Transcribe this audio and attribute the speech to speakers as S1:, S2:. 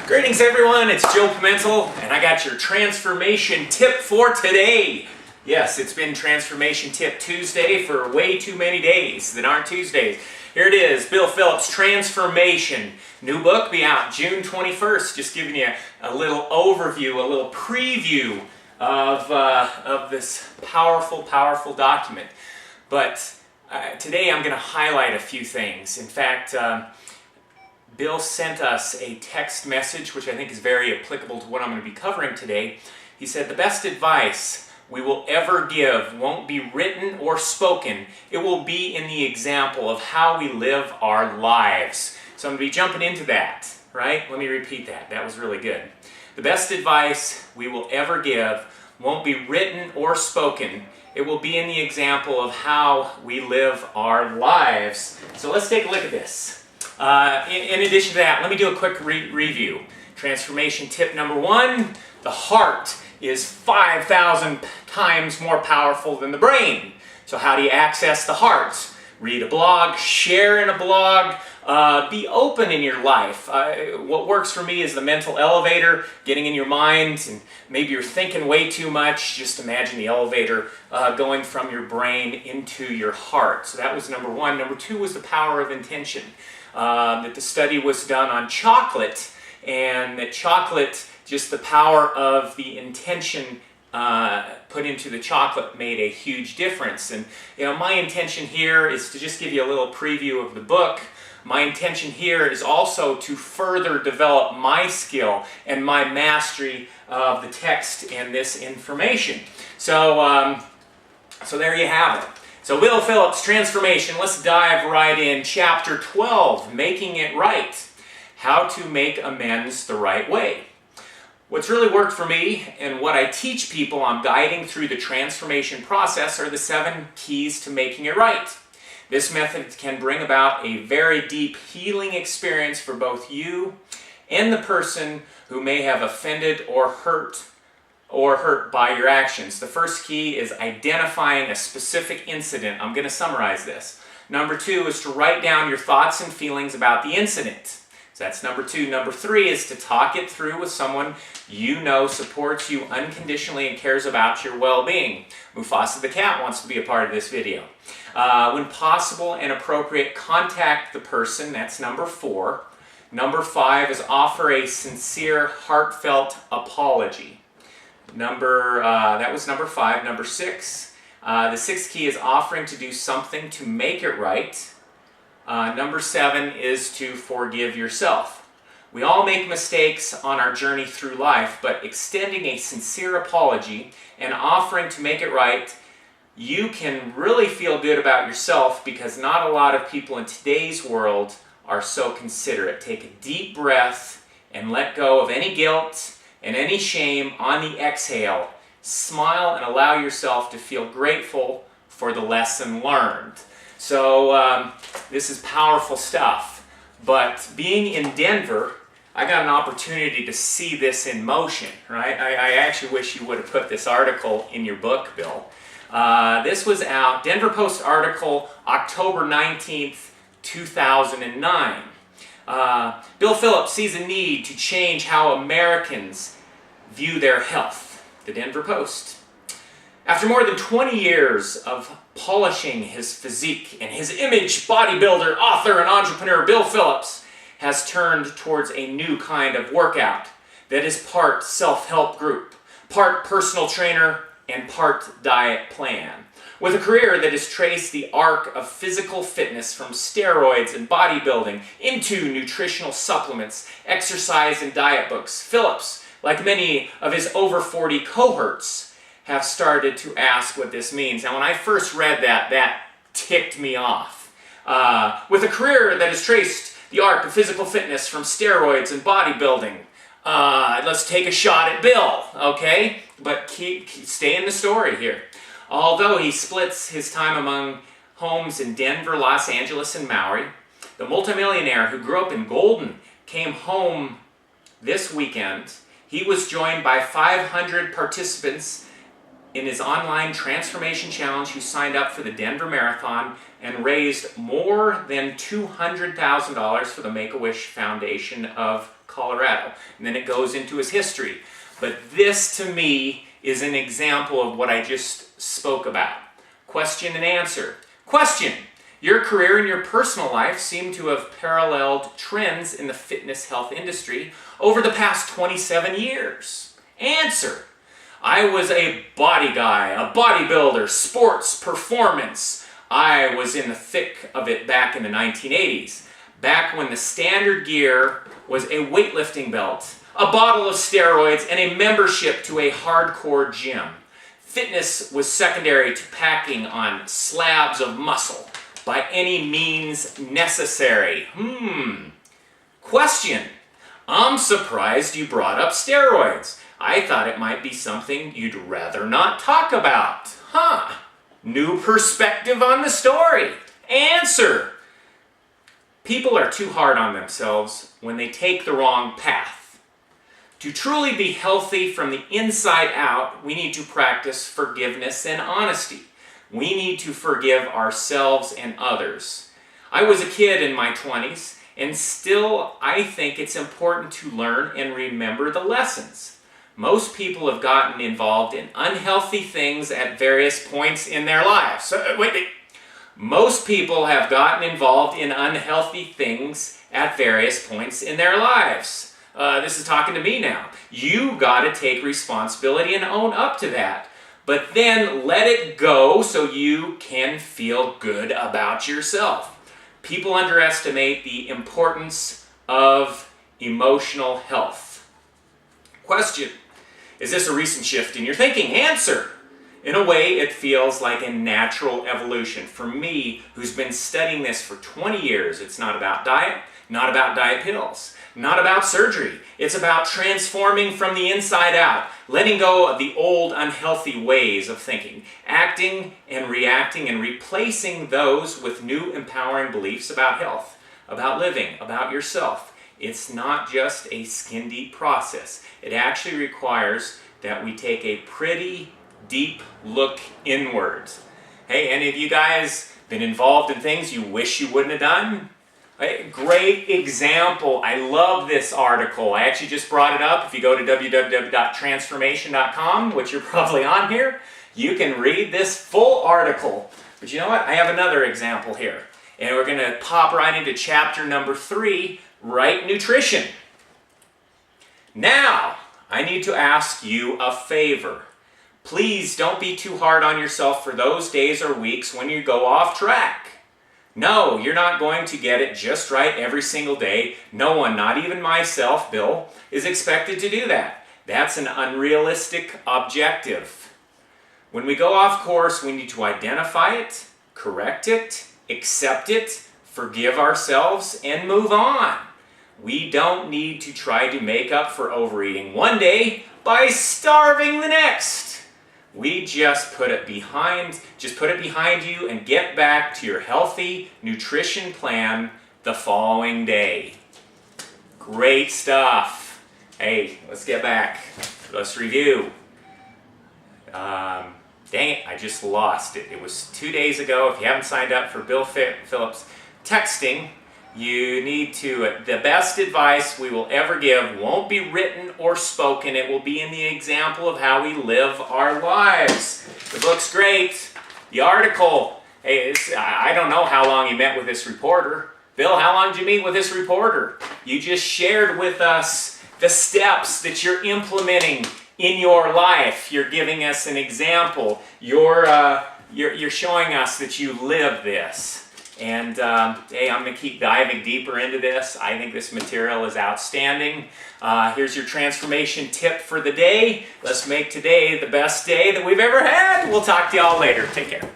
S1: Greetings everyone, it's Joe Pimentel, and I got your transformation tip for today. Yes, it's been Transformation Tip Tuesday for way too many days that aren't Tuesdays. Here it is, Bill Phillips, Transformation. New book, be out June 21st. Just giving you a little overview, a little preview of this powerful, powerful document. But today I'm going to highlight a few things. In fact, Bill sent us a text message, which I think is very applicable to what I'm going to be covering today. He said, the best advice we will ever give won't be written or spoken. It will be in the example of how we live our lives. So I'm going to be jumping into that, right? Let me repeat that. That was really good. The best advice we will ever give won't be written or spoken. It will be in the example of how we live our lives. So let's take a look at this. In addition to that, let me do a quick review. Transformation tip number 1, the heart is 5,000 times more powerful than the brain. So how do you access the heart? Read a blog, share in a blog, be open in your life. What works for me is the mental elevator, getting in your mind, and maybe you're thinking way too much. Just imagine the elevator going from your brain into your heart. So that was number 1. Number 2 was the power of intention. That the study was done on chocolate, and that chocolate, just the power of the intention put into the chocolate made a huge difference. And my intention here is to just give you a little preview of the book. My intention here is also to further develop my skill and my mastery of the text and this information. So there you have it. So Bill Phillips, Transformation, let's dive right in. Chapter 12, Making It Right. How to make amends the right way. What's really worked for me and what I teach people on guiding through the transformation process are the 7 keys to making it right. This method can bring about a very deep healing experience for both you and the person who may have offended or hurt by your actions. The first key is identifying a specific incident. I'm going to summarize this. Number 2 is to write down your thoughts and feelings about the incident. So that's number 2. Number 3 is to talk it through with someone you know supports you unconditionally and cares about your well-being. Mufasa the cat wants to be a part of this video. When possible and appropriate, contact the person. That's number 4. Number 5 is offer a sincere, heartfelt apology. That was number 5. Number 6, the 6th key is offering to do something to make it right. Number 7 is to forgive yourself. We all make mistakes on our journey through life, but extending a sincere apology and offering to make it right, you can really feel good about yourself, because not a lot of people in today's world are so considerate. Take a deep breath and let go of any guilt and any shame on the exhale. Smile and allow yourself to feel grateful for the lesson learned. So this is powerful stuff. But being in Denver, I got an opportunity to see this in motion, right? I actually wish you would have put this article in your book, Bill. This was out, Denver Post article, October 19th, 2009. Bill Phillips sees a need to change how Americans view their health. The Denver Post. After more than 20 years of polishing his physique and his image, bodybuilder, author, and entrepreneur Bill Phillips has turned towards a new kind of workout that is part self-help group, part personal trainer, and part diet plan. With a career that has traced the arc of physical fitness from steroids and bodybuilding into nutritional supplements, exercise, and diet books, Phillips, like many of his over 40 cohorts, have started to ask what this means. Now, when I first read that, that ticked me off. With a career that has traced the arc of physical fitness from steroids and bodybuilding, let's take a shot at Bill, okay? But stay in the story here. Although he splits his time among homes in Denver, Los Angeles, and Maui, the multimillionaire who grew up in Golden came home this weekend. He was joined by 500 participants in his online transformation challenge who signed up for the Denver Marathon and raised more than $200,000 for the Make-A-Wish Foundation of Colorado. And then it goes into his history. But this, to me, is an example of what I just spoke about. Question and answer. Question. Your career and your personal life seem to have paralleled trends in the fitness health industry over the past 27 years. Answer. I was a body guy, a bodybuilder, sports, performance. I was in the thick of it back in the 1980s, back when the standard gear was a weightlifting belt, a bottle of steroids, and a membership to a hardcore gym. Fitness was secondary to packing on slabs of muscle by any means necessary. Question. I'm surprised you brought up steroids. I thought it might be something you'd rather not talk about. New perspective on the story. Answer. People are too hard on themselves when they take the wrong path. To truly be healthy from the inside out, we need to practice forgiveness and honesty. We need to forgive ourselves and others. I was a kid in my 20s, and still I think it's important to learn and remember the lessons. Most people have gotten involved in unhealthy things at various points in their lives. Most people have gotten involved in unhealthy things at various points in their lives. This is talking to me now. You got to take responsibility and own up to that. But then let it go so you can feel good about yourself. People underestimate the importance of emotional health. Question. Is this a recent shift in your thinking? Answer. In a way, it feels like a natural evolution. For me, who's been studying this for 20 years, it's not about diet, not about diet pills, not about surgery. It's about transforming from the inside out, letting go of the old unhealthy ways of thinking, acting and reacting, and replacing those with new empowering beliefs about health, about living, about yourself. It's not just a skin deep process. It actually requires that we take a pretty deep look inwards. Hey, any of you guys been involved in things you wish you wouldn't have done? A great example. I love this article. I actually just brought it up. If you go to www.transformation.com, which you're probably on here, you can read this full article. But you know what? I have another example here. And we're going to pop right into chapter number 3, Right Nutrition. Now, I need to ask you a favor. Please don't be too hard on yourself for those days or weeks when you go off track. No, you're not going to get it just right every single day. No one, not even myself, Bill, is expected to do that. That's an unrealistic objective. When we go off course, we need to identify it, correct it, accept it, forgive ourselves, and move on. We don't need to try to make up for overeating one day by starving the next. We just put it behind you and get back to your healthy nutrition plan the following day. Great stuff. Hey, let's get back. Let's review. Dang it, I just lost it. It was 2 days ago. If you haven't signed up for Bill Phillips texting, you need to, the best advice we will ever give won't be written or spoken. It will be in the example of how we live our lives. The book's great. The article, hey, I don't know how long you met with this reporter. Bill, how long did you meet with this reporter? You just shared with us the steps that you're implementing in your life. You're giving us an example. You're showing us that you live this. And hey, I'm going to keep diving deeper into this. I think this material is outstanding. Here's your transformation tip for the day. Let's make today the best day that we've ever had. We'll talk to y'all later. Take care.